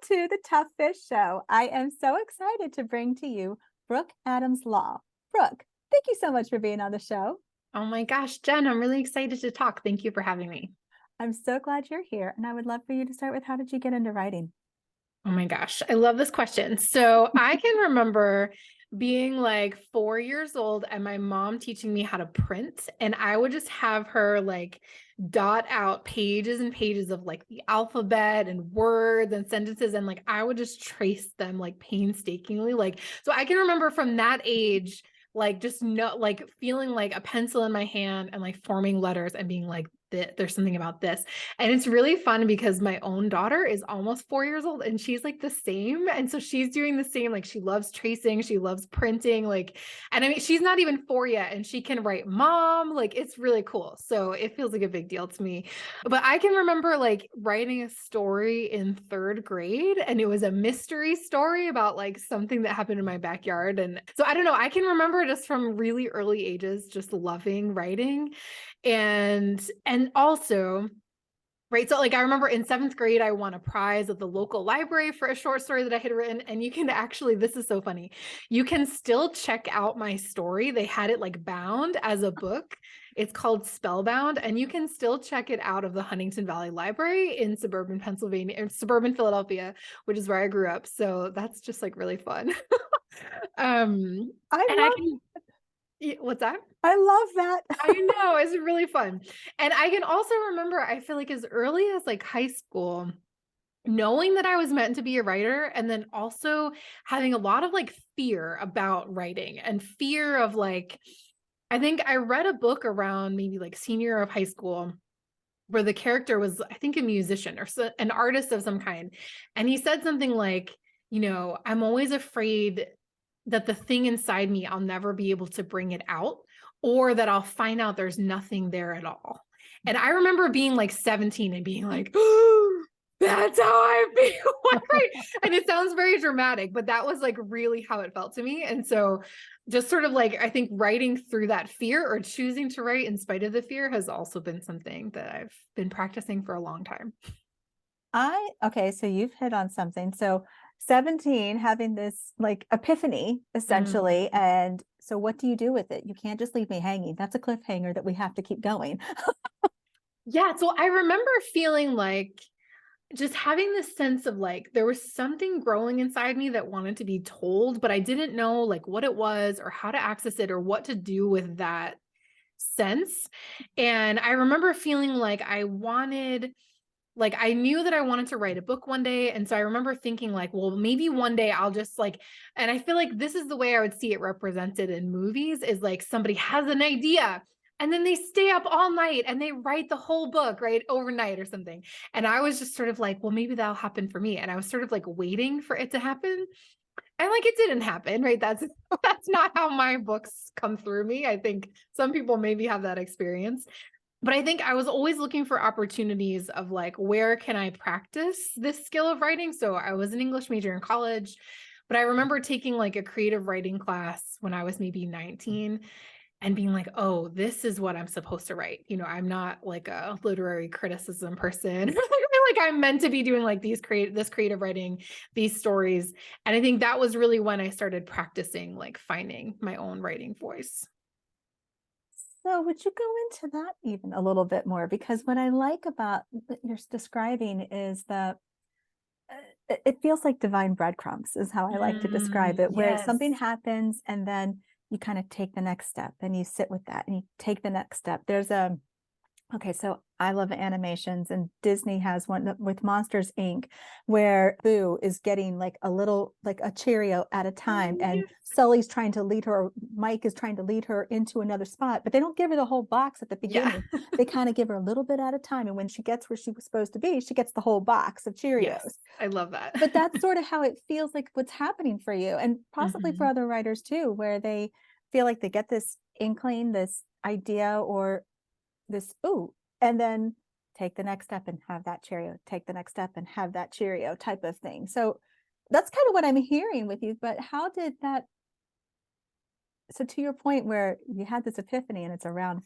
to the Tough Fish Show. I am so excited to bring to you Brooke Adams Law. Brooke, thank you so much for being on the show. Oh my gosh, Jen, I'm really excited to talk. Thank you for having me. I'm so glad you're here, and I would love for you to start with, how did you get into writing? Oh my gosh, I love this question. So I can remember being like 4 years old and my mom teaching me how to print. And I would just have her like dot out pages and pages of like the alphabet and words and sentences. And like I would just trace them like painstakingly. Like, so I can remember from that age, like just like feeling like a pencil in my hand and like forming letters and being like, there's something about this. And it's really fun because my own daughter is almost 4 years old and she's like the same. And so she's doing the same. Like she loves tracing, she loves printing, like, and I mean, she's not even 4 yet and she can write mom. Like it's really cool. So it feels like a big deal to me. But I can remember like writing a story in third grade and it was a mystery story about like something that happened in my backyard. And so I don't know, I can remember just from really early ages, just loving writing. And also, right, so like I remember in seventh grade, I won a prize at the local library for a short story that I had written. And you can actually, this is so funny, you can still check out my story. They had it like bound as a book. It's called Spellbound, and you can still check it out of the Huntington Valley Library in suburban Pennsylvania or suburban Philadelphia, which is where I grew up. So that's just like really fun. I And I love can, what's that? I love I that. know, it's really fun. And I can also remember, I feel like as early as like high school, knowing that I was meant to be a writer, and then also having a lot of like fear about writing and fear of like, I think I read a book around maybe like senior year of high school where the character was, I think, a musician or an artist of some kind. And he said something like, I'm always afraid that the thing inside me, I'll never be able to bring it out, or that I'll find out there's nothing there at all. And I remember being like 17 and being like, oh, that's how I feel. Right? And it sounds very dramatic, but that was like really how it felt to me. And so just sort of like, I think writing through that fear or choosing to write in spite of the fear has also been something that I've been practicing for a long time. Okay, so you've hit on something. So 17, having this like epiphany, essentially. Mm. And so what do you do with it? You can't just leave me hanging. That's a cliffhanger that we have to keep going. Yeah. So I remember feeling like just having this sense of like there was something growing inside me that wanted to be told, but I didn't know like what it was or how to access it or what to do with that sense. And I remember feeling like I knew that I wanted to write a book one day. And so I remember thinking like, well, maybe one day I'll just like, and I feel like this is the way I would see it represented in movies is like somebody has an idea and then they stay up all night and they write the whole book, right, overnight or something. And I was just sort of like, well, maybe that'll happen for me. And I was sort of like waiting for it to happen. And like it didn't happen, right? That's not how my books come through me. I think some people maybe have that experience. But I think I was always looking for opportunities of like, where can I practice this skill of writing? So I was an English major in college, but I remember taking like a creative writing class when I was maybe 19 and being like, oh, this is what I'm supposed to write. I'm not like a literary criticism person. Like I'm meant to be doing like this creative writing, these stories. And I think that was really when I started practicing, like finding my own writing voice. So would you go into that even a little bit more? Because what I like about what you're describing is that it feels like divine breadcrumbs is how I like to describe it, where something Yes. happens and then you kind of take the next step and you sit with that and you take the next step. Okay, so I love animations, and Disney has one with Monsters Inc., where Boo is getting like a Cheerio at a time, Oh, and yes. Sully's trying to lead her, Mike is trying to lead her into another spot, but they don't give her the whole box at the Yeah. beginning. They kind of give her a little bit at a time, and when she gets where she was supposed to be, she gets the whole box of Yes. Cheerios. I love that. But that's sort of how it feels like what's happening for you, and possibly for Mhm. other writers too, where they feel like they get this inkling, this idea, or this ooh, and then take the next step and have that Cheerio, take the next step and have that Cheerio type of thing. So that's kind of what I'm hearing with you. But how did that so to your point where you had this epiphany and it's around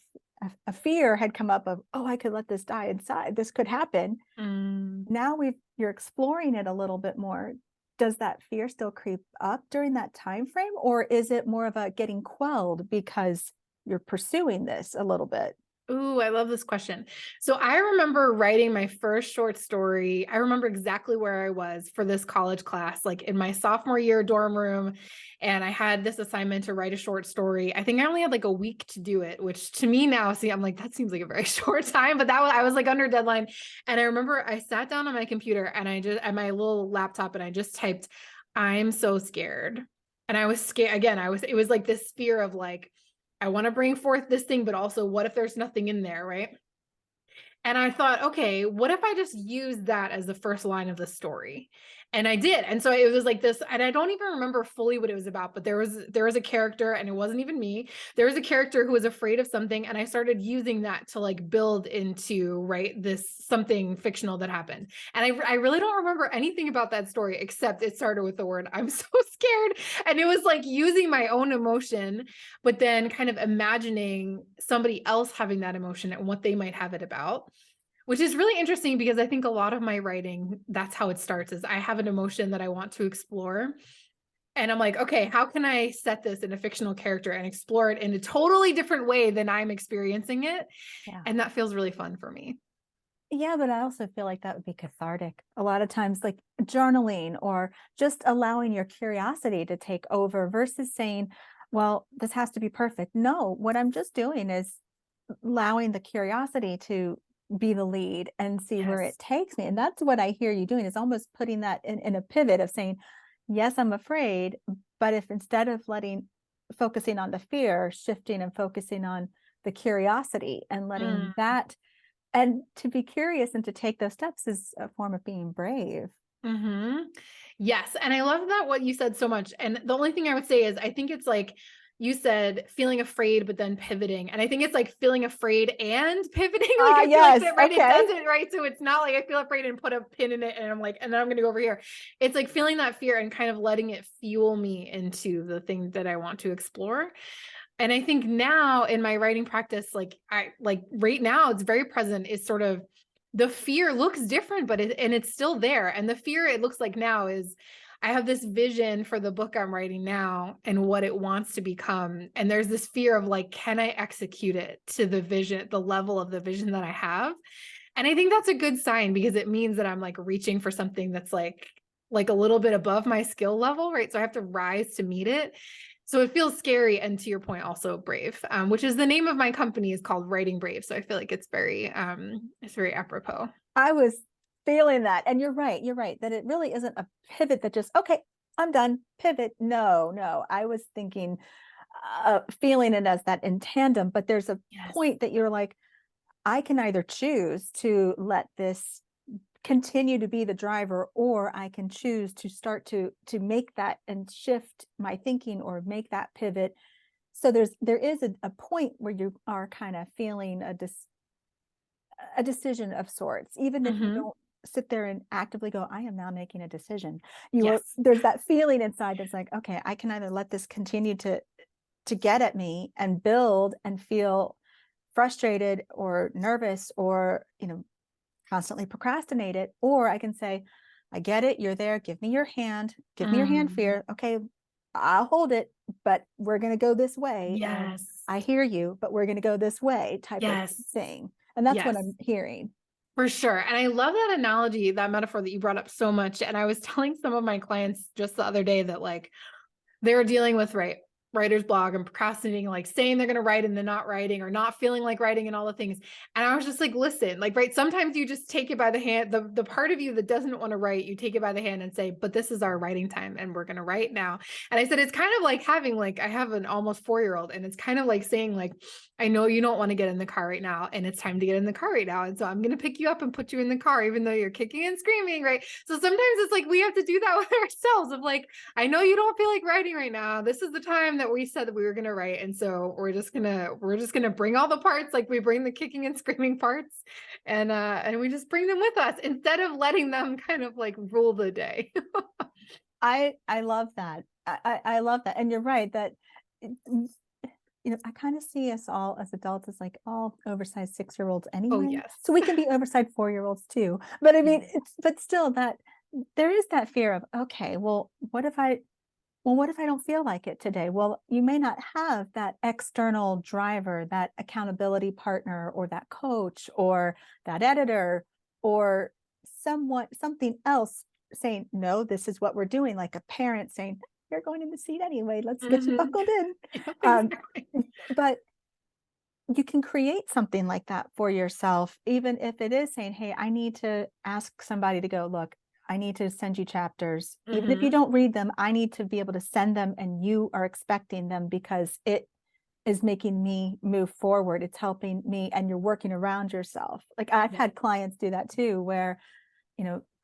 a fear had come up of, oh, I could let this die inside. This could happen. Mm. Now you're exploring it a little bit more. Does that fear still creep up during that time frame, or is it more of a getting quelled because you're pursuing this a little bit? Ooh, I love this question. So I remember writing my first short story. I remember exactly where I was for this college class, like in my sophomore year dorm room. And I had this assignment to write a short story. I think I only had like a week to do it, which to me now, see, I'm like, that seems like a very short time, but I was like under deadline. And I remember I sat down on my computer and at my little laptop, and I just typed, I'm so scared. And I was scared again. It was like this fear of like, I want to bring forth this thing, but also what if there's nothing in there, right? And I thought, okay, what if I just use that as the first line of the story? And I did. And so it was like this, and I don't even remember fully what it was about, but there was a character, and it wasn't even me. There was a character who was afraid of something, and I started using that to like build into, right, this something fictional that happened. And I really don't remember anything about that story except it started with the word I'm so scared. And it was like using my own emotion, but then kind of imagining somebody else having that emotion and what they might have it about, which is really interesting because I think a lot of my writing, that's how it starts, is I have an emotion that I want to explore. And I'm like, okay, how can I set this in a fictional character and explore it in a totally different way than I'm experiencing it? Yeah. And that feels really fun for me. Yeah, but I also feel like that would be cathartic. A lot of times, like journaling or just allowing your curiosity to take over versus saying, well, this has to be perfect. No, what I'm just doing is allowing the curiosity to be the lead and see where Yes. it takes me. And that's what I hear you doing, is almost putting that in a pivot of saying, yes, I'm afraid, but if instead of focusing on the fear, shifting and focusing on the curiosity and letting Mm. that, and to be curious and to take those steps is a form of being brave. Hmm. Yes. And I love that what you said so much. And the only thing I would say is I think it's like you said, feeling afraid, but then pivoting. And I think it's like feeling afraid and pivoting. Like Ah, I feel like yes. that, right? It Okay. doesn't, right? So it's not like I feel afraid and put a pin in it and I'm like, and then I'm going to go over here. It's like feeling that fear and kind of letting it fuel me into the thing that I want to explore. And I think now in my writing practice, like right now, it's very present, is sort of the fear looks different, but it's still there. And the fear it looks like now is I have this vision for the book I'm writing now and what it wants to become. And there's this fear of like, can I execute it to the vision, the level of the vision that I have? And I think that's a good sign because it means that I'm like reaching for something that's like a little bit above my skill level, right? So I have to rise to meet it. So it feels scary, and to your point, also brave, which is the name of my company, is called Writing Brave. So I feel like it's very apropos. I was feeling that. And you're right. You're right. That it really isn't a pivot that just, okay, I'm done. Pivot. No, no. I was thinking, feeling it as that in tandem, but there's a Yes. point that you're like, I can either choose to let this continue to be the driver, or I can choose to start to make that and shift my thinking or make that pivot. So there is a point where you are kind of feeling a decision of sorts, even if you Mm-hmm. don't sit there and actively go, I am now making a decision. You are, Yes. there's that feeling inside that's like, okay, I can either let this continue to get at me and build and feel frustrated or nervous or, constantly procrastinate it, or I can say, I get it, you're there, give me your hand, Mm. fear. Okay, I'll hold it, but we're going to go this way. And Yes. I hear you, but we're going to go this way, type of Yes. thing. And that's what Yes. I'm hearing. For sure. And I love that analogy, that metaphor that you brought up so much. And I was telling some of my clients just the other day that like they're dealing with, right, writer's blog and procrastinating, like saying they're going to write and then not writing, or not feeling like writing and all the things. And I was just like, listen, like, right, sometimes you just take it by the hand, the part of you that doesn't want to write, you take it by the hand and say, but this is our writing time and we're going to write now. And I said, it's kind of like having, like, I have an almost 4-year-old, and it's kind of like saying, like, I know you don't want to get in the car right now, and it's time to get in the car right now. And so I'm going to pick you up and put you in the car, even though you're kicking and screaming, right? So sometimes it's like, we have to do that with ourselves of like, I know you don't feel like writing right now. This is the time that we said that we were going to write. And so we're just going to bring all the parts, like we bring the kicking and screaming parts, and we just bring them with us instead of letting them kind of like rule the day. I love that. I love that. And you're right that I kind of see us all as adults as like all oversized 6-year-olds Oh, anyway. yes. So we can be oversized 4-year-olds too. But I mean, Mhm. but still that there is that fear of, okay, what if I don't feel like it today? Well, you may not have that external driver, that accountability partner, or that coach, or that editor, or something else saying, no, this is what we're doing, like a parent saying, you're going in the seat anyway, let's get you Mhm. buckled in. Yep, Um, exactly. but you can create something like that for yourself, even if it is saying, hey, I need to ask somebody to go, look, I need to send you chapters. Even if you Mhm. don't read them, I need to be able to send them and you are expecting them because it is making me move forward. It's helping me and you're working around yourself. Like I've Yep. had clients do that too, where,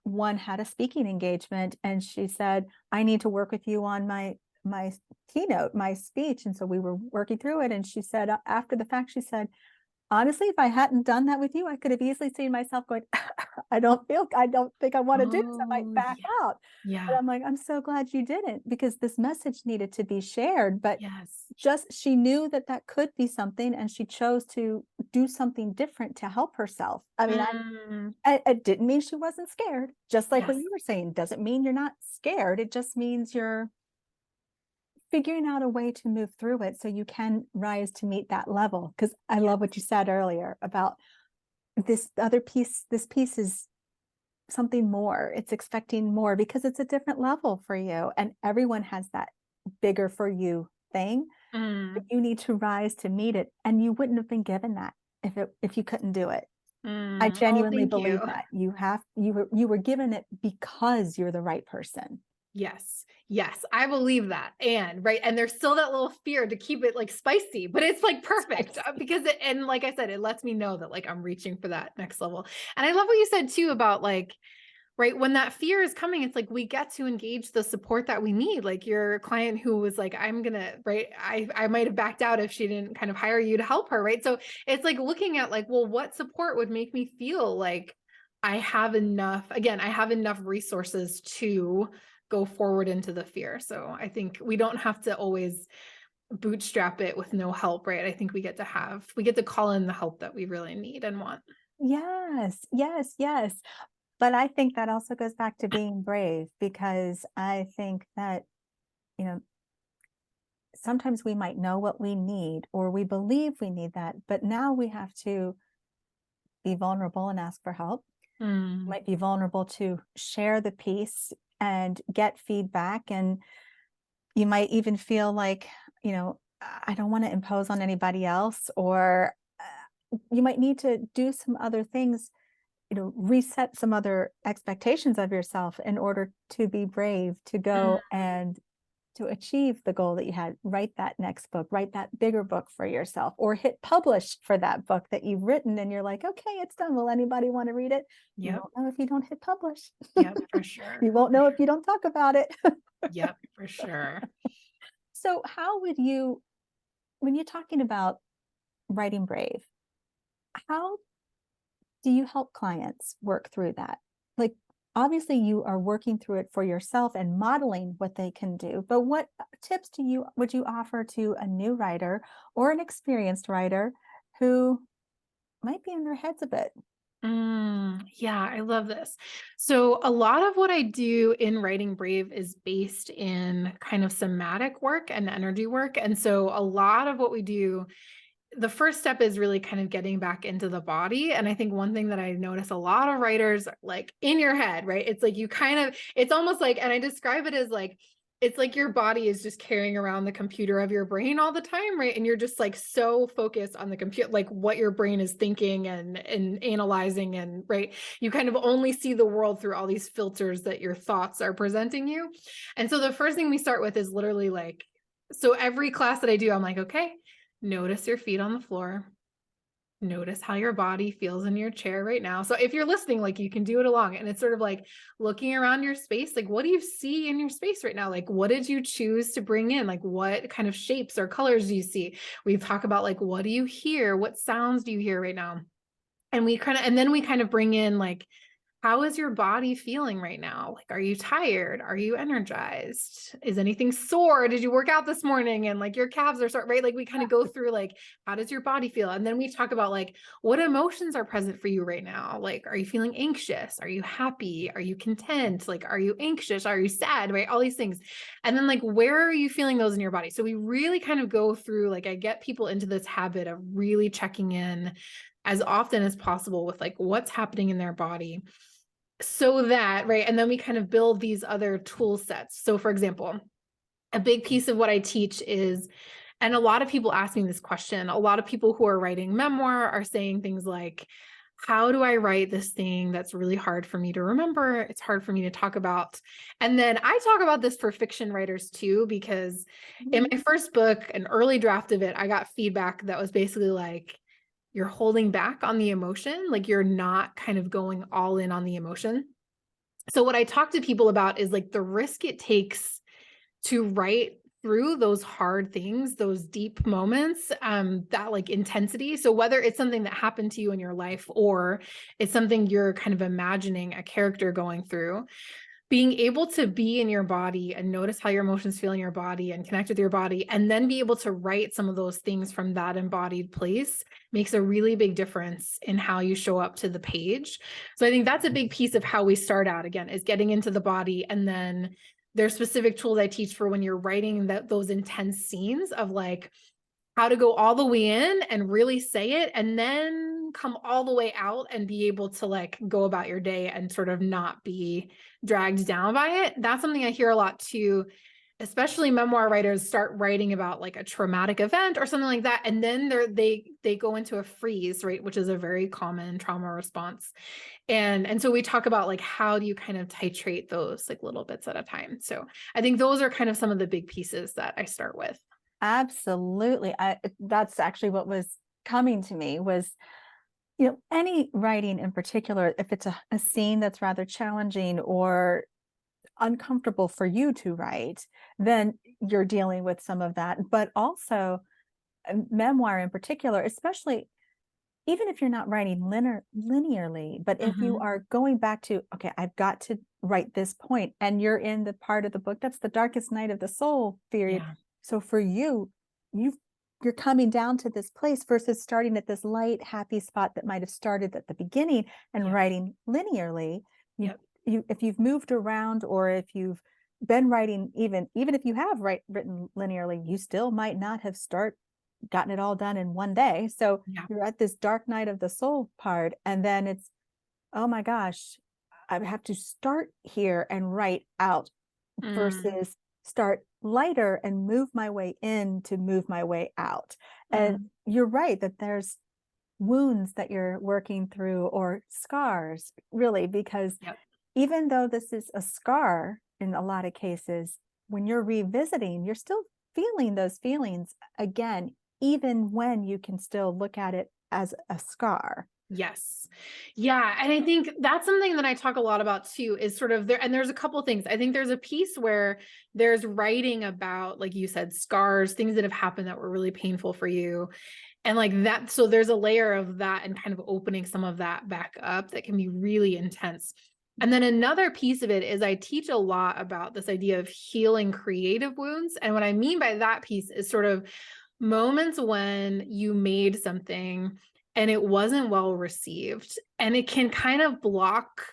one had a speaking engagement and she said, I need to work with you on my keynote, my speech. And so we were working through it. And she said, after the fact, she said, honestly, if I hadn't done that with you, I could have easily seen myself going, I don't think I want to do this. I might Oh, back yeah. out. But Yeah. I'm like, I'm so glad you didn't because this message needed to be shared. But Yes. just she knew that that could be something and she chose to do something different to help herself. I mean, Mm. it didn't mean she wasn't scared. Just like what Yes. you were saying, doesn't mean you're not scared. It just means you're figuring out a way to move through it so you can rise to meet that level. Because I Yeah. love what you said earlier about this other piece. This piece is something more. It's expecting more because it's a different level for you. And everyone has that bigger for you thing. But Mm. you need to rise to meet it. And you wouldn't have been given that if you couldn't do it. I Mm. Oh, genuinely thank believe you. that you were given it because you're the right person. Yes. Yes. I believe that. And right. And there's still that little fear to keep it like spicy, but it's like perfect because and like I said, it lets me know that like I'm reaching for that next level. And I love what you said too about like, right, when that fear is coming, it's like we get to engage the support that we need. Like your client who was like, I'm gonna, right, I might have backed out if she didn't kind of hire you to help her, right? So it's like looking at like, well, what support would make me feel like I have enough, again, I have enough resources to go forward into the fear. So I think we don't have to always bootstrap it with no help, right? I think we get to call in the help that we really need and want. Yes, yes, yes. But I think that also goes back to being brave because I think that, you know, sometimes we might know what we need or we believe we need that, but now we have to be vulnerable and ask for help. Mm. Might be vulnerable to share the piece and get feedback. And you might even feel like, I don't want to impose on anybody else, or you might need to do some other things, reset some other expectations of yourself in order to be brave to Mm. go and to achieve the goal that you had. Write that next book, write that bigger book for yourself, or hit publish for that book that you've written. And you're like, okay, it's done. Will anybody want to read it? You Yep. won't know if you don't hit publish. Yep, for sure. You won't For know if sure. you don't talk about it. Yep, for sure. So, how would you, when you're talking about writing brave, how do you help clients work through that? Like, obviously, you are working through it for yourself and modeling what they can do, but what tips would you offer to a new writer or an experienced writer who might be in their heads a bit? Yeah, I love this. So, a lot of what I do in Writing Brave is based in kind of somatic work and energy work. And so, a lot of what we do, the first step is really kind of getting back into the body. And I think one thing that I notice a lot of writers like in your head, right? It's like you kind of, it's almost like, and I describe it as like, it's like your body is just carrying around the computer of your brain all the time, right? And you're just like so focused on the computer, like what your brain is thinking and analyzing, and right, you kind of only see the world through all these filters that your thoughts are presenting you. And so the first thing we start with is literally like, so every class that I do, I'm like, okay, notice your feet on the floor. Notice how your body feels in your chair right now. So if you're listening, like you can do it along. And it's sort of like looking around your space. Like, what do you see in your space right now? Like, what did you choose to bring in? Like, what kind of shapes or colors do you see? We talk about like, what do you hear? What sounds do you hear right now? And we kind of, and then we kind of bring in like how is your body feeling right now? Like, are you tired? Are you energized? Is anything sore? Did you work out this morning and like your calves are sore, right? Like we kind of go through like, how does your body feel? And then we talk about like, what emotions are present for you right now? Like, are you feeling anxious? Are you happy? Are you content? Like, are you anxious? Are you sad? Right? All these things. And then like, where are you feeling those in your body? So we really kind of go through, like, I get people into this habit of really checking in as often as possible with like what's happening in their body, so that, right. And then we kind of build these other tool sets. So for example, a big piece of what I teach is, and a lot of people ask me this question, a lot of people who are writing memoir are saying things like, how do I write this thing that's really hard for me to remember? It's hard for me to talk about. And then I talk about this for fiction writers too, because in my first book, an early draft of it, I got feedback that was basically like, you're holding back on the emotion, like you're not kind of going all in on the emotion. So what I talk to people about is like the risk it takes to write through those hard things, those deep moments, that like intensity. So whether it's something that happened to you in your life or it's something you're kind of imagining a character going through, being able to be in your body and notice how your emotions feel in your body and connect with your body, and then be able to write some of those things from that embodied place makes a really big difference in how you show up to the page. So I think that's a big piece of how we start out, again, is getting into the body. And then there's specific tools I teach for when you're writing those intense scenes of like, how to go all the way in and really say it, and then come all the way out and be able to like go about your day and sort of not be dragged down by it. That's something I hear a lot too, especially memoir writers start writing about like a traumatic event or something like that. And then they go into a freeze, right? Which is a very common trauma response. And so we talk about like, how do you kind of titrate those like little bits at a time? So I think those are kind of some of the big pieces that I start with. Absolutely. That's actually what was coming to me was, any writing in particular, if it's a scene that's rather challenging or uncomfortable for you to write, then you're dealing with some of that. But also memoir in particular, especially even if you're not writing linearly, but if you are going back to, okay, I've got to write this point, and you're in the part of the book that's the darkest night of the soul period. Yeah. So for you're coming down to this place versus starting at this light, happy spot that might have started at the beginning and writing linearly. If you've moved around, or if you've been writing, even if you have written linearly, you still might not have gotten it all done in one day. So you're at this dark night of the soul part, and then it's, oh my gosh, I have to start here and write out versus start lighter and move my way in to move my way out. And you're right that there's wounds that you're working through, or scars, really, because even though this is a scar in a lot of cases, when you're revisiting, you're still feeling those feelings again, even when you can still look at it as a scar. Yes. Yeah. And I think that's something that I talk a lot about too, is sort of there. And there's a couple things. I think there's a piece where there's writing about, like you said, scars, things that have happened that were really painful for you. And like that. So there's a layer of that and kind of opening some of that back up that can be really intense. And then another piece of it is I teach a lot about this idea of healing creative wounds. And what I mean by that piece is sort of moments when you made something and it wasn't well received, and it can kind of block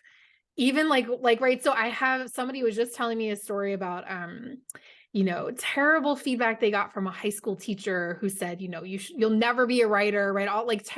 even like, right. So I have somebody was just telling me a story about, terrible feedback they got from a high school teacher who said, you'll never be a writer, right? All like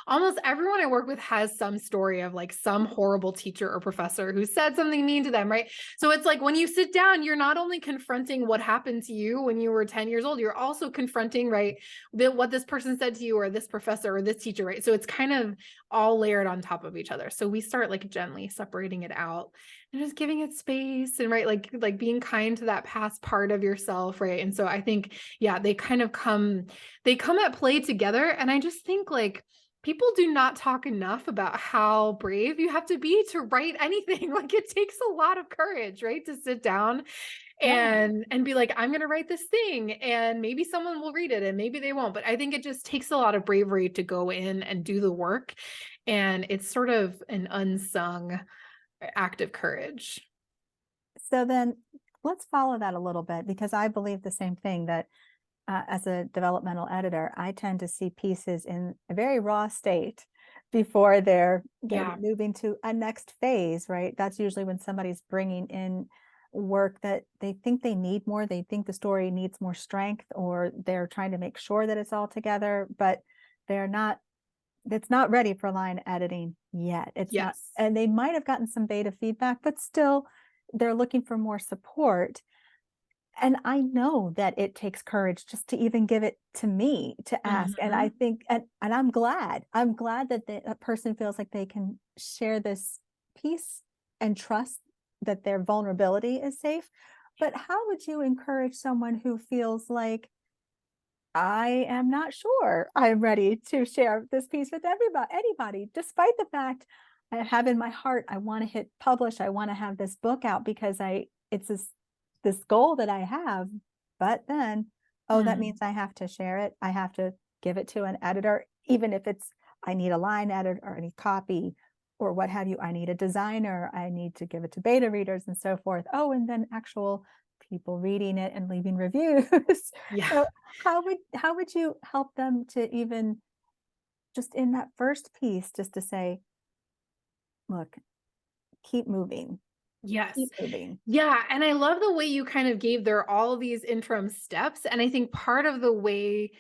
almost everyone I work with has some story of like some horrible teacher or professor who said something mean to them, right? So it's like when you sit down, you're not only confronting what happened to you when you were 10 years old, you're also confronting, right, what this person said to you, or this professor or this teacher, right? So it's kind of all layered on top of each other. So we start like gently separating it out and just giving it space, and right, like being kind to that past part of yourself, right? And so I think, they kind of come at play together. And I just think like people do not talk enough about how brave you have to be to write anything. Like it takes a lot of courage, right, to sit down and be like, I'm going to write this thing, and maybe someone will read it and maybe they won't. But I think it just takes a lot of bravery to go in and do the work. And it's sort of an unsung act of courage. So then let's follow that a little bit, because I believe the same thing, that as a developmental editor, I tend to see pieces in a very raw state before they're Yeah. moving to a next phase, right? That's usually when somebody's bringing in work that they think they need more, they think the story needs more strength, or they're trying to make sure that it's all together, but they're not, it's not ready for line editing yet. It's not, Yes. and they might have gotten some beta feedback, but still they're looking for more support. And I know that it takes courage just to even give it to me to ask. And I Mhm. think, and I'm glad that a person feels like they can share this piece and trust that their vulnerability is safe. But how would you encourage someone who feels like, I am not sure I'm ready to share this piece with anybody, despite the fact I have in my heart, I want to hit publish, I want to have this book out because it's this goal that I have, but then, oh, that Mm. means I have to share it. I have to give it to an editor, even if it's, I need a line edit or any copy or what have you. I need a designer. I need to give it to beta readers and so forth. Oh, and then actual people reading it and leaving reviews. Yeah. So how would you help them to even just in that first piece, just to say, look, keep moving, Yes. keep moving. Yeah, and I love the way you kind of gave there all these interim steps, and I think part of the way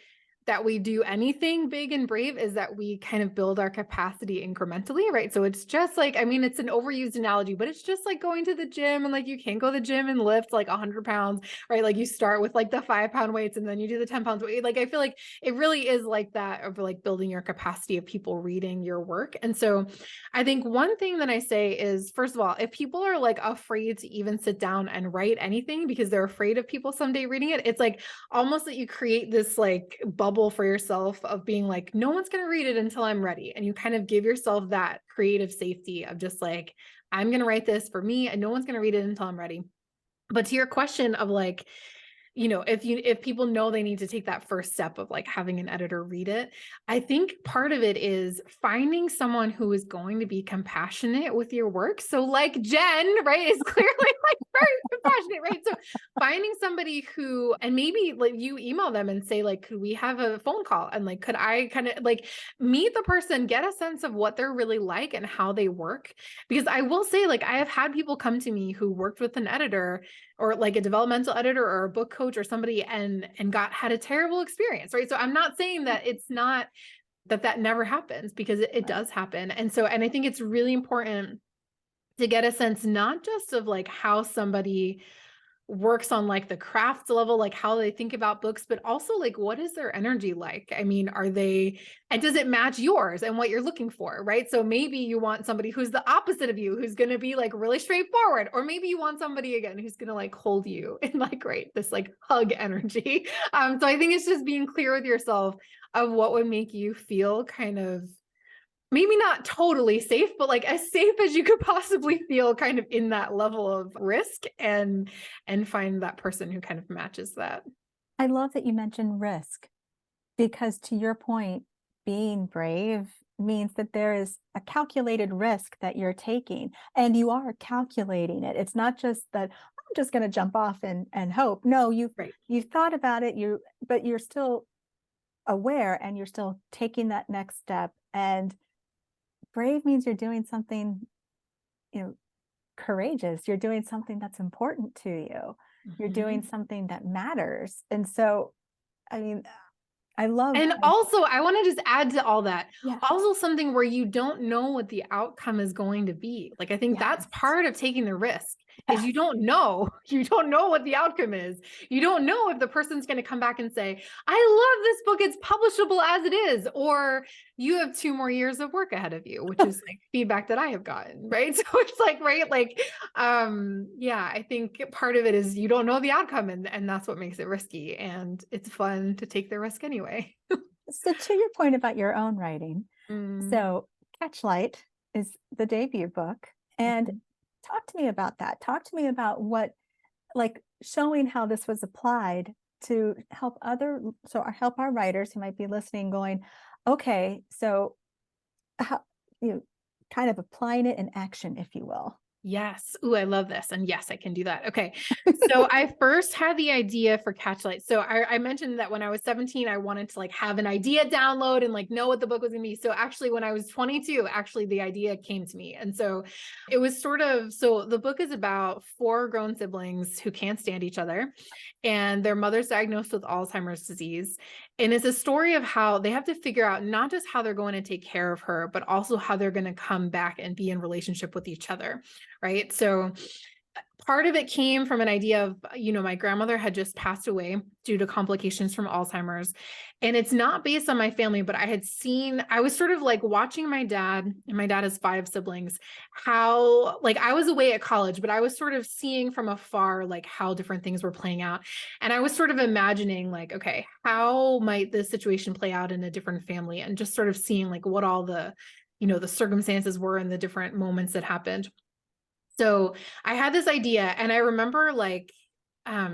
that we do anything big and brave is that we kind of build our capacity incrementally, right? So it's just like, I mean, it's an overused analogy, but it's just like going to the gym, and like you can't go to the gym and lift like 100 pounds, right? Like you start with like the 5 pound weights and then you do the 10 pounds weight. Like I feel like it really is like that of like building your capacity of people reading your work. And so I think one thing that I say is, first of all, if people are like afraid to even sit down and write anything because they're afraid of people someday reading it, it's like almost that you create this like bubble for yourself of being like, no one's going to read it until I'm ready. And you kind of give yourself that creative safety of just like, I'm going to write this for me and no one's going to read it until I'm ready. But to your question of like, if people know they need to take that first step of like having an editor read it, I think part of it is finding someone who is going to be compassionate with your work. So like Jen, right, is clearly like very compassionate, right? So finding somebody who, and maybe like you email them and say like, could we have a phone call? And like, could I kind of like meet the person, get a sense of what they're really like and how they work? Because I will say, like, I have had people come to me who worked with an editor or like a developmental editor or a book coach or somebody and had a terrible experience, right? So I'm not saying that it's not that never happens, because it Right. does happen. And so, and I think it's really important to get a sense not just of like how somebody works on like the craft level, like how they think about books, but also like what is their energy like? I mean, are they, and does it match yours and what you're looking for, right? So maybe you want somebody who's the opposite of you, who's going to be like really straightforward, or maybe you want somebody again who's going to like hold you in like, right, this like hug energy. So I think it's just being clear with yourself of what would make you feel kind of maybe not totally safe, but like as safe as you could possibly feel kind of in that level of risk, and find that person who kind of matches that. I love that you mentioned risk, because to your point, being brave means that there is a calculated risk that you're taking, and you are calculating it. It's not just that I'm just going to jump off and hope. No, Right. you've thought about it, but you're still aware and you're still taking that next step. And brave means you're doing something, you know, courageous. You're doing something that's important to you. You're doing Mhm. something that matters. And so, I mean, I love And having, also, I want to just add to all that, yeah, also something where you don't know what the outcome is going to be. Like, I think that's yes, part of taking the risk is yes, you don't know what the outcome is. You don't know if the person's going to come back and say, I love this book, it's publishable as it is, or you have 2 more years of work ahead of you, which is like feedback that I have gotten, right? So it's like, right, like, yeah, I think part of it is you don't know the outcome, and that's what makes it risky, and it's fun to take the risk anyway. So to your point about your own writing, Mm. so Catchlight is the debut book. And Mhm. talk to me about that. Talk to me about what, like showing how this was applied to help help our writers who might be listening going, okay, so how, you know, kind of applying it in action, if you will. Yes. Ooh, I love this. And yes, I can do that. Okay. So I first had the idea for Catchlight. So I mentioned that when I was 17, I wanted to like have an idea download and like know what the book was going to be. So actually when I was 22, actually the idea came to me. And so it was sort of, so the book is about four grown siblings who can't stand each other, and their mother's diagnosed with Alzheimer's disease. And it's a story of how they have to figure out not just how they're going to take care of her, but also how they're going to come back and be in relationship with each other. Right. So part of it came from an idea of, my grandmother had just passed away due to complications from Alzheimer's. And it's not based on my family, but I was sort of like watching my dad, and my dad has 5 siblings, how like I was away at college, but I was sort of seeing from afar, like how different things were playing out. And I was sort of imagining like, okay, how might this situation play out in a different family? And just sort of seeing like what all the circumstances were and the different moments that happened. So I had this idea, and I remember like,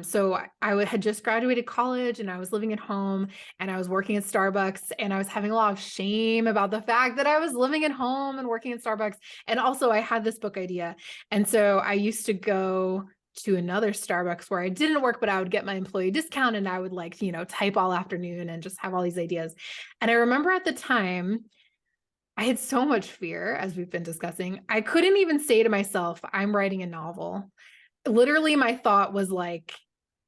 so had just graduated college, and I was living at home, and I was working at Starbucks, and I was having a lot of shame about the fact that I was living at home and working at Starbucks. And also I had this book idea. And so I used to go to another Starbucks where I didn't work, but I would get my employee discount, and I would like, type all afternoon and just have all these ideas. And I remember at the time, I had so much fear, as we've been discussing. I couldn't even say to myself, I'm writing a novel. Literally, my thought was like,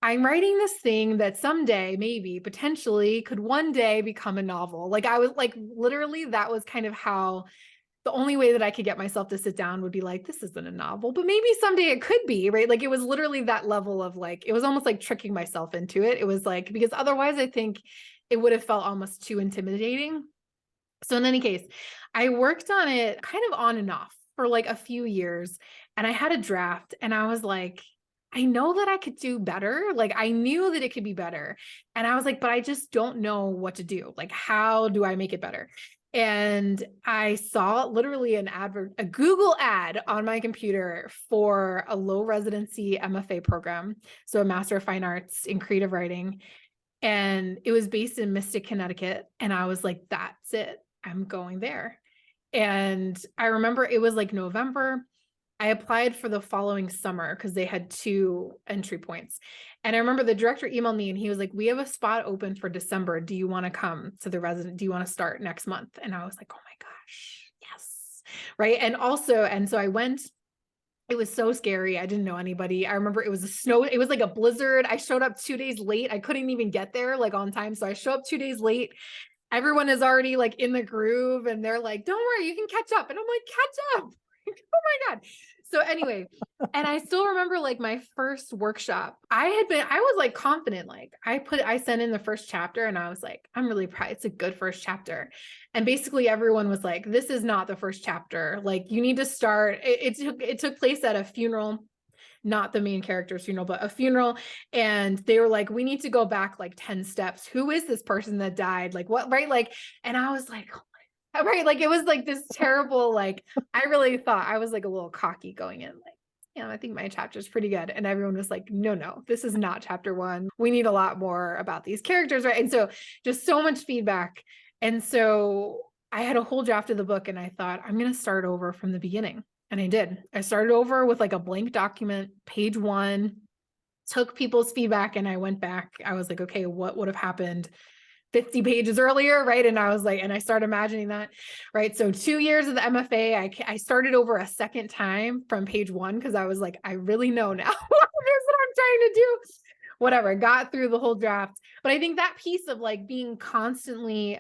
I'm writing this thing that someday, maybe, potentially, could one day become a novel. Like, I was like, literally, that was kind of how the only way that I could get myself to sit down would be like, this isn't a novel, but maybe someday it could be, right? Like, it was literally that level of like, it was almost like tricking myself into it. It was like, because otherwise, I think it would have felt almost too intimidating. So in any case, I worked on it kind of on and off for like a few years, and I had a draft, and I was like, I know that I could do better. Like I knew that it could be better. And I was like, but I just don't know what to do. Like, how do I make it better? And I saw literally a Google ad on my computer for a low residency MFA program. So a Master of Fine Arts in Creative Writing. And it was based in Mystic, Connecticut. And I was like, that's it. I'm going there. And I remember it was like November. I applied for the following summer because they had 2 entry points. And I remember the director emailed me, and he was like, we have a spot open for December. Do you want to come to the resident? Do you want to start next month? And I was like, oh my gosh, yes. Right. And so I went. It was so scary. I didn't know anybody. I remember it was it was like a blizzard. I showed up 2 days late. I couldn't even get there like on time. So I show up 2 days late. Everyone is already like in the groove, and they're like, don't worry, you can catch up. And I'm like, catch up. Oh my God. So anyway, and I still remember like my first workshop. I was like confident, like I sent in the first chapter, and I was like, I'm really proud. It's a good first chapter. And basically everyone was like, this is not the first chapter. Like you need to start. It took place at a funeral, not the main character's funeral, but a funeral. And they were like, we need to go back like 10 steps. Who is this person that died? Like what, right? Like, and I was like, right. Like it was like this terrible, like, I really thought I was like a little cocky going in, like, I think my chapter is pretty good. And everyone was like, no, this is not chapter 1. We need a lot more about these characters. Right. And so just so much feedback. And so I had a whole draft of the book, and I thought, I'm going to start over from the beginning. And I did. I started over with like a blank document, page 1, took people's feedback, and I went back. I was like, okay, what would have happened 50 pages earlier, right? And I was like, and I started imagining that, right? So 2 years of the MFA, I started over a second time from page 1 because I was like, I really know now. Here's what I'm trying to do. Whatever, got through the whole draft. But I think that piece of like being constantly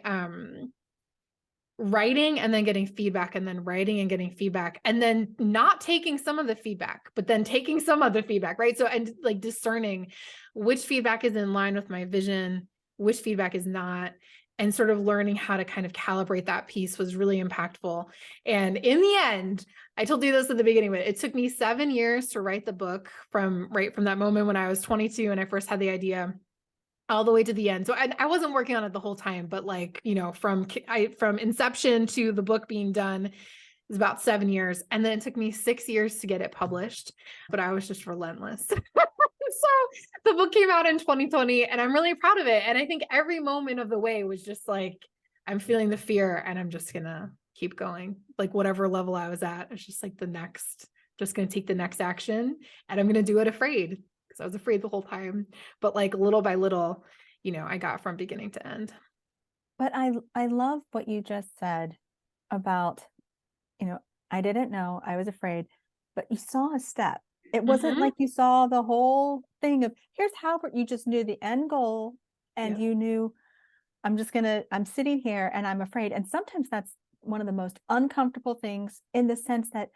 writing and then getting feedback, and then writing and getting feedback, and then not taking some of the feedback, but then taking some of the feedback, right? So, and like discerning which feedback is in line with my vision, which feedback is not, and sort of learning how to kind of calibrate that piece was really impactful. And in the end, I told you this at the beginning, but it took me 7 years to write the book from that moment when I was 22 and I first had the idea all the way to the end. So I wasn't working on it the whole time, but like, from inception to the book being done is about 7 years. And then it took me 6 years to get it published, but I was just relentless. So the book came out in 2020, and I'm really proud of it. And I think every moment of the way was just like, I'm feeling the fear, and I'm just gonna keep going. Like whatever level I was at, it's just like the next just going to take the next action, and I'm going to do it afraid, because I was afraid the whole time. But like little by little, I got from beginning to end. But I love what you just said about, I didn't know, I was afraid, but you saw a step. It wasn't like you saw the whole thing of here's how you just knew the end goal, and Yep. you knew I'm sitting here and I'm afraid. And sometimes that's one of the most uncomfortable things, in the sense that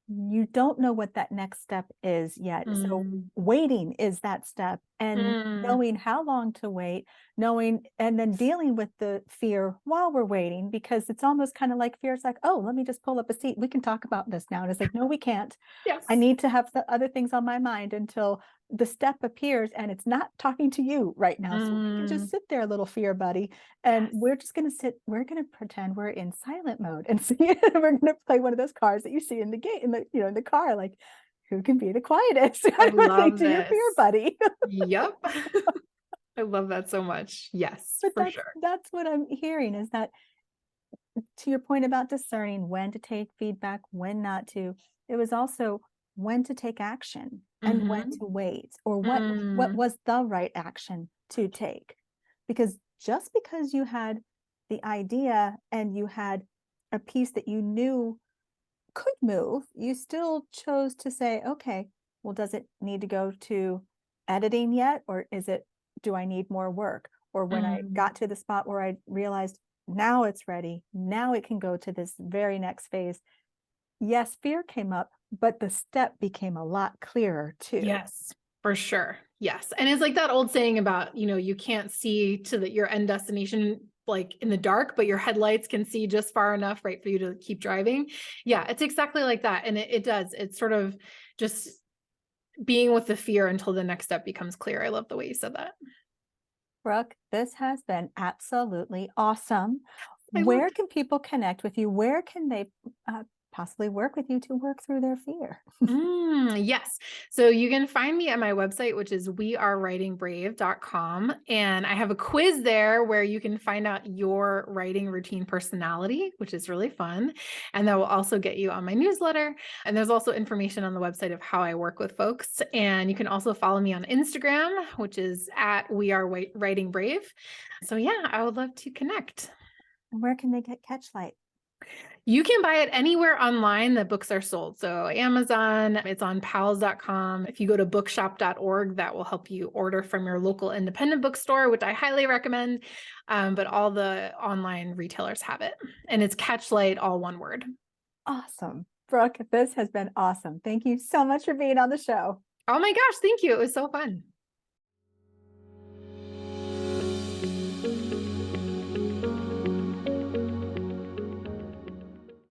you don't know what that next step is yet. So Mm. waiting is that step, and Mm. knowing how long to wait, and then dealing with the fear while we're waiting, because it's almost kind of like fear. It's like, oh, let me just pull up a seat. We can talk about this now. And it's like, no, we can't. Yes. I need to have the other things on my mind until the step appears, and it's not talking to you right now. So we can just sit there, little fear buddy. And we're just going to we're going to pretend we're in silent mode and see, we're going to play one of those cards that you see in the gate, in the car, like, who can be the quietest? I Kind of thing love to your fear this. buddy. Yep. I love that so much. Yes, But for sure. that's what I'm hearing, is that, to your point about discerning when to take feedback, when not to, it was also when to take action and when to wait, or what was the right action to take. Because just because you had the idea and you had a piece that you knew could move, you still chose to say, okay, well, does it need to go to editing yet? Or do I need more work? Or when I got to the spot where I realized now it's ready, now it can go to this very next phase. Yes, fear came up, but the step became a lot clearer too. Yes, for sure. Yes. And it's like that old saying about, you can't see to your end destination like in the dark, but your headlights can see just far enough, right, for you to keep driving. Yeah, it's exactly like that. And it does. It's sort of just being with the fear until the next step becomes clear. I love the way you said that. Brooke, this has been absolutely awesome. I love Where can people connect with you? Where can they possibly work with you to work through their fear? Yes. So you can find me at my website, which is wearewritingbrave.com. And I have a quiz there where you can find out your writing routine personality, which is really fun. And that will also get you on my newsletter. And there's also information on the website of how I work with folks. And you can also follow me on Instagram, which is at wearewritingbrave. So yeah, I would love to connect. And where can they get Catchlight? You can buy it anywhere online that books are sold. So Amazon, it's on pals.com. If you go to bookshop.org, that will help you order from your local independent bookstore, which I highly recommend. But all the online retailers have it. And it's Catchlight, all one word. Awesome. Brooke, this has been awesome. Thank you so much for being on the show. Oh my gosh, thank you. It was so fun.